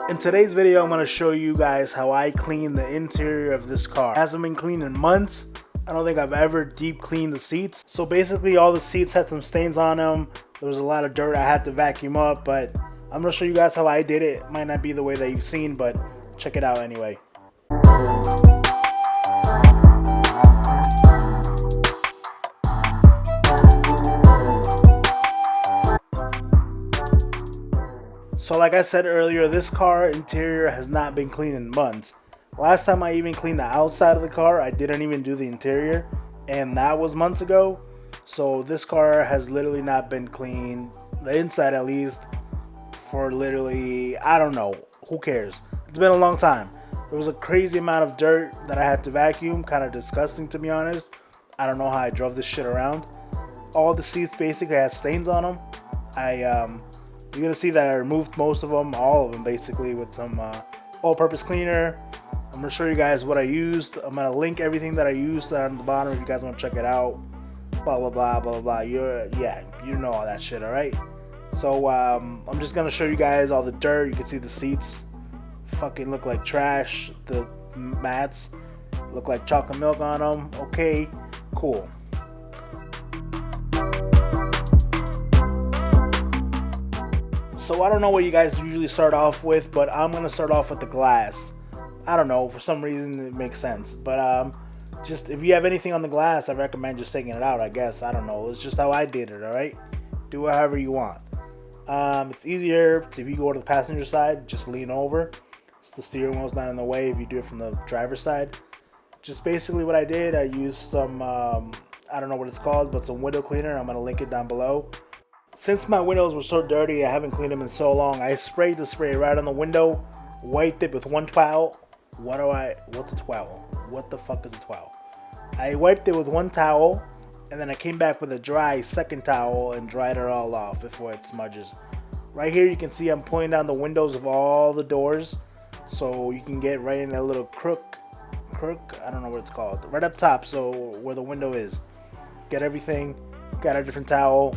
In today's video, I'm going to show you guys how I clean the interior of this car. It hasn't been cleaned in months. I don't think I've ever deep cleaned the seats. So basically all the seats had some stains on them. There was a lot of dirt I had to vacuum up, but I'm going to show you guys how I did it. It might not be the way that you've seen, but check it out anyway. So like I said earlier, this car interior has not been cleaned in months. Last time I even cleaned the outside of the car, I didn't even do the interior, and that was months ago. So this car has literally not been cleaned, the inside at least, for literally, I don't know, who cares? It's been a long time. There was a crazy amount of dirt that I had to vacuum, kind of disgusting to be honest. I don't know how I drove this shit around. All the seats basically had stains on them. You're gonna see that I removed most of them, all of them basically, with some all-purpose cleaner. I'm gonna show you guys what I used. I'm gonna link everything that I used on the bottom if you guys want to check it out. Blah blah blah blah blah. You know all that shit, all right? So I'm just gonna show you guys all the dirt. You can see the seats fucking look like trash. The mats look like chocolate milk on them. Okay, cool. So I don't know what you guys usually start off with, but I'm going to start off with the glass. I don't know, for some reason it makes sense. But just if you have anything on the glass, I recommend just taking it out, I guess. I don't know. It's just how I did it, alright? Do it however you want. It's easier if you go to the passenger side, just lean over. So the steering wheel's not in the way if you do it from the driver's side. Just basically what I did, I used some, I don't know what it's called, but some window cleaner. I'm going to link it down below. Since my windows were so dirty, I haven't cleaned them in so long, I sprayed the spray right on the window, wiped it with one towel. What's a towel? What the fuck is a towel? I wiped it with one towel, and then I came back with a dry second towel and dried it all off before it smudges. Right here you can see I'm pulling down the windows of all the doors, so you can get right in that little crook, I don't know what it's called, right up top, so where the window is. Get everything, got a different towel.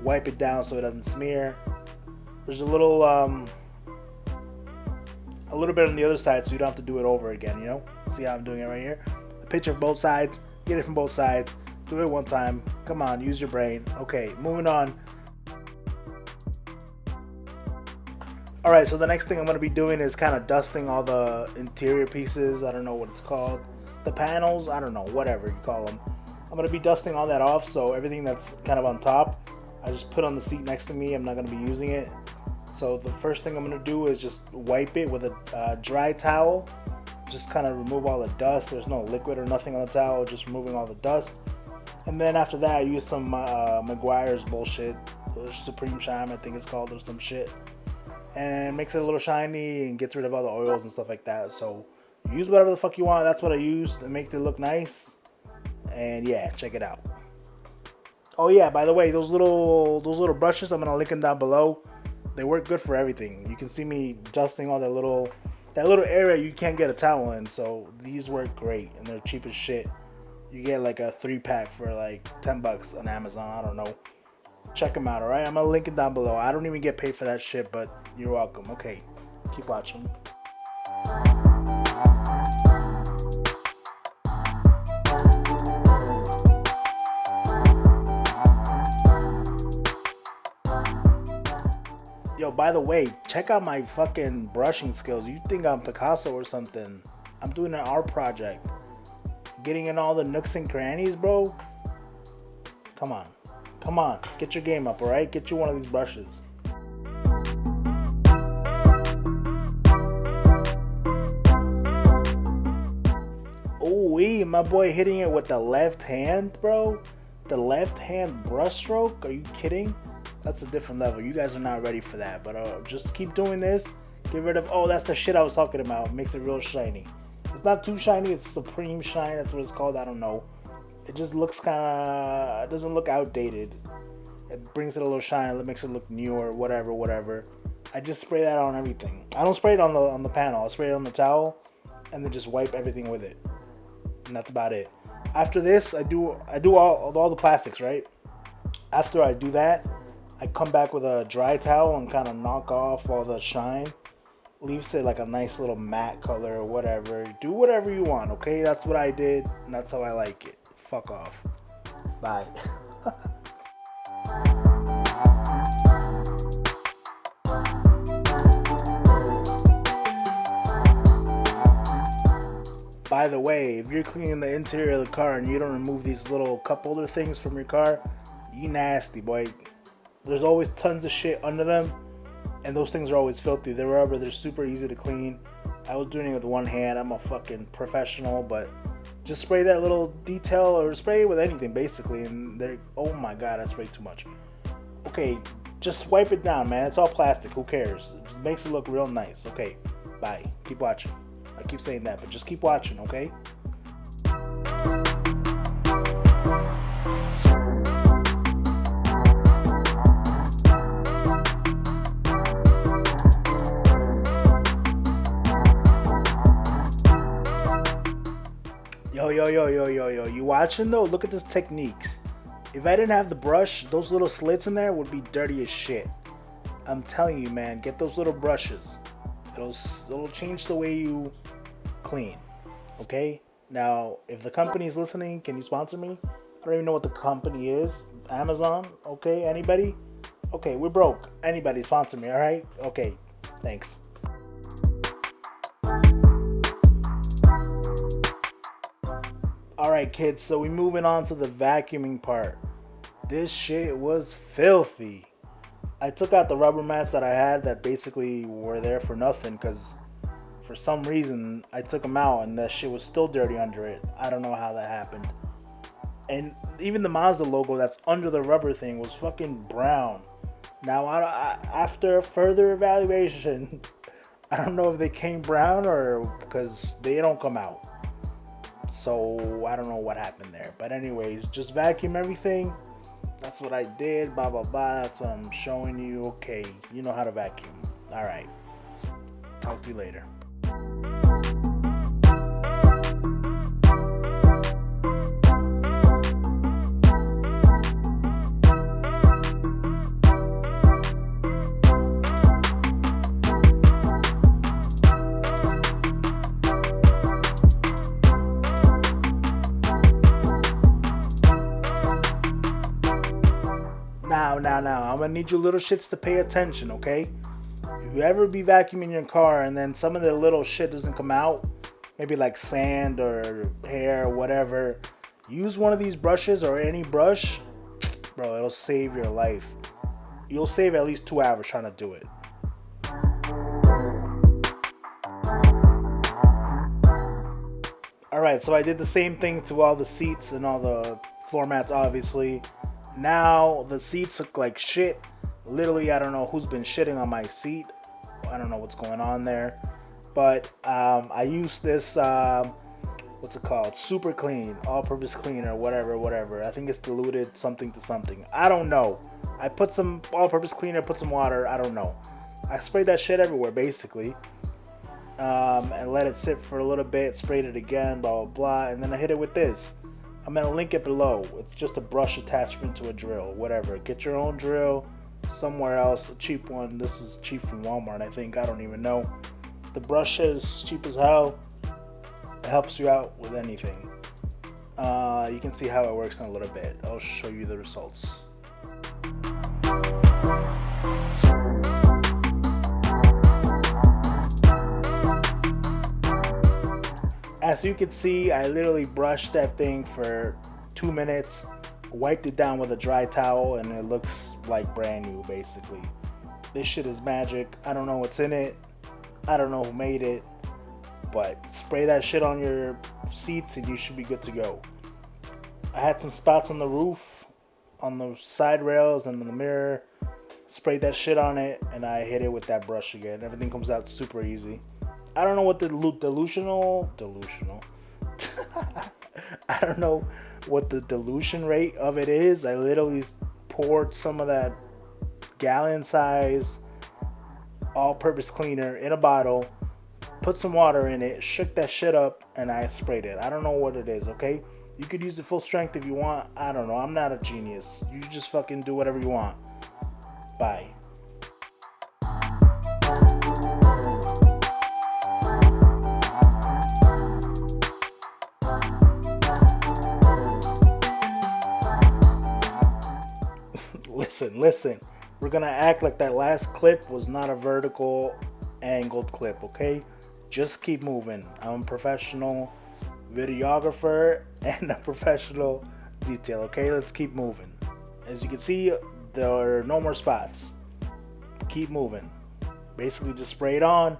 Wipe it down so it doesn't smear. There's a little bit on the other side, so you don't have to do it over again, you know? See how I'm doing it right here? A picture of both sides, get it from both sides, do it one time. Come on, use your brain. Okay, moving on. Alright, so the next thing I'm going to be doing is kind of dusting all the interior pieces. I don't know what it's called. The panels, I don't know, whatever you call them. I'm going to be dusting all that off, so everything that's kind of on top, I just put on the seat next to me. I'm not going to be using it. So the first thing I'm going to do is just wipe it with a dry towel. Just kind of remove all the dust. There's no liquid or nothing on the towel, just removing all the dust. And then after that, I use some Meguiar's bullshit. Supreme Shine, I think it's called, or some shit. And makes it a little shiny and gets rid of all the oils and stuff like that. So use whatever the fuck you want. That's what I used. It makes it look nice. And yeah, check it out. Oh yeah, by the way, those little brushes, I'm gonna link them down below. They work good for everything. You can see me dusting all that little area you can't get a towel in. So these work great, and they're cheap as shit. You get like a 3-pack for like $10 on Amazon. I don't know. Check them out, alright? I'm gonna link it down below. I don't even get paid for that shit, but you're welcome. Okay, keep watching. Yo, by the way, check out my fucking brushing skills. You think I'm Picasso or something. I'm doing an art project. Getting in all the nooks and crannies, bro. Come on. Come on. Get your game up, alright? Get you one of these brushes. Ooh, my boy hitting it with the left hand, bro. The left hand brush stroke? Are you kidding? That's a different level. You guys are not ready for that. But just keep doing this. Get rid of... Oh, that's the shit I was talking about. It makes it real shiny. It's not too shiny. It's Supreme Shine. That's what it's called. I don't know. It just looks kind of... It doesn't look outdated. It brings it a little shine. It makes it look newer. Whatever. I just spray that on everything. I don't spray it on the panel. I spray it on the towel. And then just wipe everything with it. And that's about it. After this, I do all the plastics, right? After I do that, I come back with a dry towel and kind of knock off all the shine. Leaves it like a nice little matte color or whatever. Do whatever you want, okay? That's what I did, and that's how I like it. Fuck off. Bye. By the way, if you're cleaning the interior of the car and you don't remove these little cup holder things from your car, you nasty, boy. There's always tons of shit under them, and those things are always filthy. They're rubber, they're super easy to clean. I was doing it with one hand. I'm a fucking professional, but just spray that little detail or spray it with anything basically, and they're, oh my god, I sprayed too much. Okay, just wipe it down, man. It's all plastic. Who cares? It just makes it look real nice. Okay, bye. Keep watching. I keep saying that, but just keep watching, okay? Yo. You watching though? Look at this techniques. If I didn't have the brush, those little slits in there would be dirty as shit. I'm telling you, man, get those little brushes. It'll change the way you clean. Okay? Now, if the company's listening, can you sponsor me? I don't even know what the company is. Amazon? Okay, anybody? Okay, we're broke. Anybody sponsor me, alright? Okay, thanks. Alright kids, so we moving on to the vacuuming part. This shit was filthy. I took out the rubber mats that I had that basically were there for nothing because for some reason I took them out and that shit was still dirty under it. I don't know how that happened. And even the Mazda logo that's under the rubber thing was fucking brown. Now after further evaluation, I don't know if they came brown or because they don't come out. So I don't know what happened there. But anyways, just vacuum everything. That's what I did. Blah, blah, blah. That's what I'm showing you. Okay, you know how to vacuum. All right. Talk to you later. Now, I'm gonna need you little shits to pay attention, okay? If you ever be vacuuming your car and then some of the little shit doesn't come out, maybe like sand or hair or whatever, use one of these brushes or any brush, bro, it'll save your life. You'll save at least 2 hours trying to do it. Alright, so I did the same thing to all the seats and all the floor mats, obviously. Now the seats look like shit. Literally, I don't know who's been shitting on my seat. I don't know what's going on there. But I used this, what's it called? Super Clean, all-purpose cleaner, whatever. I think it's diluted something to something. I don't know. I put some all-purpose cleaner, put some water. I don't know. I sprayed that shit everywhere, basically. And let it sit for a little bit. Sprayed it again, blah, blah, blah. And then I hit it with this. I'm going to link it below. It's just a brush attachment to a drill, whatever. Get your own drill somewhere else, a cheap one. This is cheap from Walmart, I think. I don't even know. The brush is cheap as hell. It helps you out with anything. You can see how it works in a little bit. I'll show you the results. As you can see, I literally brushed that thing for 2 minutes, wiped it down with a dry towel, and it looks like brand new, basically. This shit is magic. I don't know what's in it. I don't know who made it. But spray that shit on your seats and you should be good to go. I had some spots on the roof, on the side rails, and in the mirror. Sprayed that shit on it, and I hit it with that brush again. Everything comes out super easy. I don't know what the delusional I don't know what the dilution rate of it is. I literally poured some of that gallon size all-purpose cleaner in a bottle, put some water in it, shook that shit up, and I sprayed it. I don't know what it is, okay? You could use it full strength if you want. I don't know. I'm not a genius. You just fucking do whatever you want. Bye. listen. We're gonna act like that last clip was not a vertical angled clip, okay? Just keep moving. I'm a professional videographer and a professional detail, okay? Let's keep moving. As you can see, there are no more spots. Keep moving. Basically just spray it on,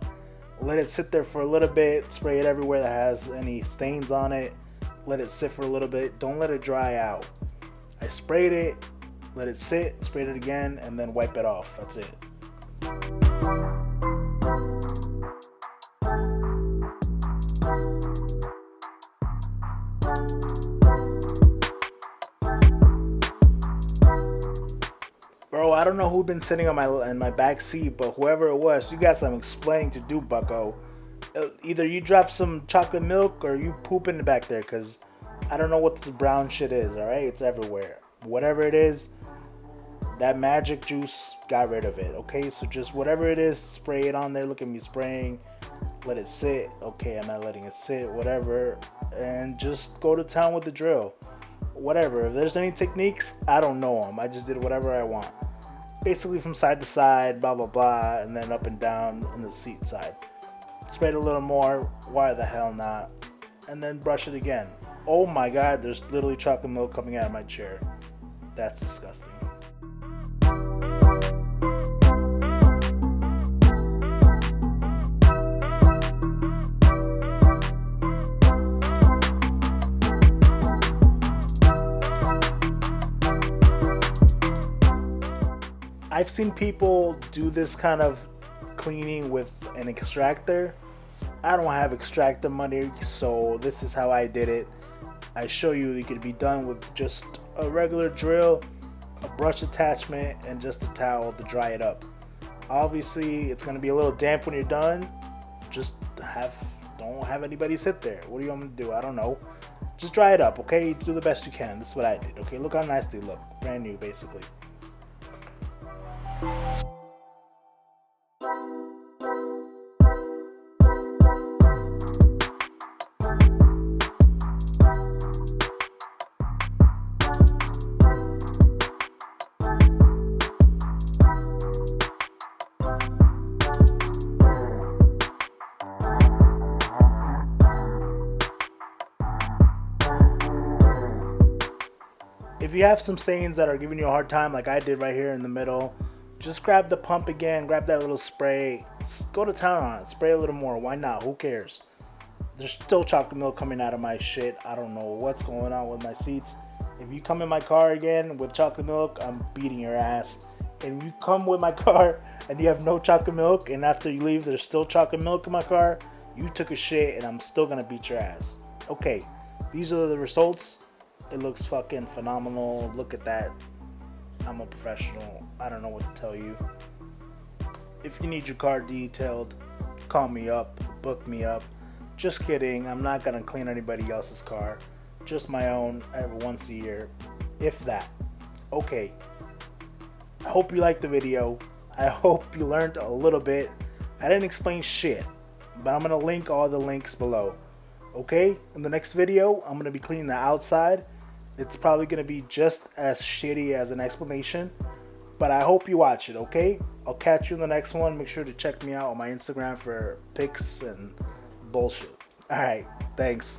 let it sit there for a little bit, spray it everywhere that has any stains on it, let it sit for a little bit, don't let it dry out. I sprayed it, let it sit, sprayed it again, and then wipe it off. That's it. Bro, I don't know who's been sitting on my back seat, but whoever it was, you got some explaining to do, bucko. Either you drop some chocolate milk or you pooping back there, because I don't know what this brown shit is, alright? It's everywhere. Whatever it is, that magic juice got rid of it, okay? So just whatever it is, spray it on there. Look at me spraying. Let it sit. Okay, I'm not letting it sit, whatever. And just go to town with the drill. Whatever. If there's any techniques, I don't know them. I just did whatever I want. Basically from side to side, blah, blah, blah, and then up and down on the seat side. Sprayed a little more. Why the hell not? And then brush it again. Oh my God, there's literally chocolate milk coming out of my chair. That's disgusting. I've seen people do this kind of cleaning with an extractor. I don't have extractor money, so this is how I did it. I show you it could be done with just a regular drill, a brush attachment, and just a towel to dry it up. Obviously, it's going to be a little damp when you're done. Just don't have anybody sit there. What do you want me to do? I don't know. Just dry it up, okay? Do the best you can. This is what I did, okay? Look how nice they look. Brand new, basically. If you have some stains that are giving you a hard time, like I did right here in the middle, just grab the pump again, grab that little spray, go to town on it, spray a little more. Why not? Who cares? There's still chocolate milk coming out of my shit. I don't know what's going on with my seats. If you come in my car again with chocolate milk, I'm beating your ass. And you come with my car and you have no chocolate milk, and after you leave there's still chocolate milk in my car, you took a shit and I'm still gonna beat your ass. Okay, these are the results. It looks fucking phenomenal. Look at that. I'm a professional. I don't know what to tell you. If you need your car detailed, call me up, book me up. Just kidding. I'm not gonna clean anybody else's car. Just my own every once a year, if that. Okay. I hope you liked the video. I hope you learned a little bit. I didn't explain shit, but I'm gonna link all the links below. Okay? In the next video, I'm gonna be cleaning the outside. It's probably going to be just as shitty as an explanation, but I hope you watch it, okay? I'll catch you in the next one. Make sure to check me out on my Instagram for pics and bullshit. All right, thanks.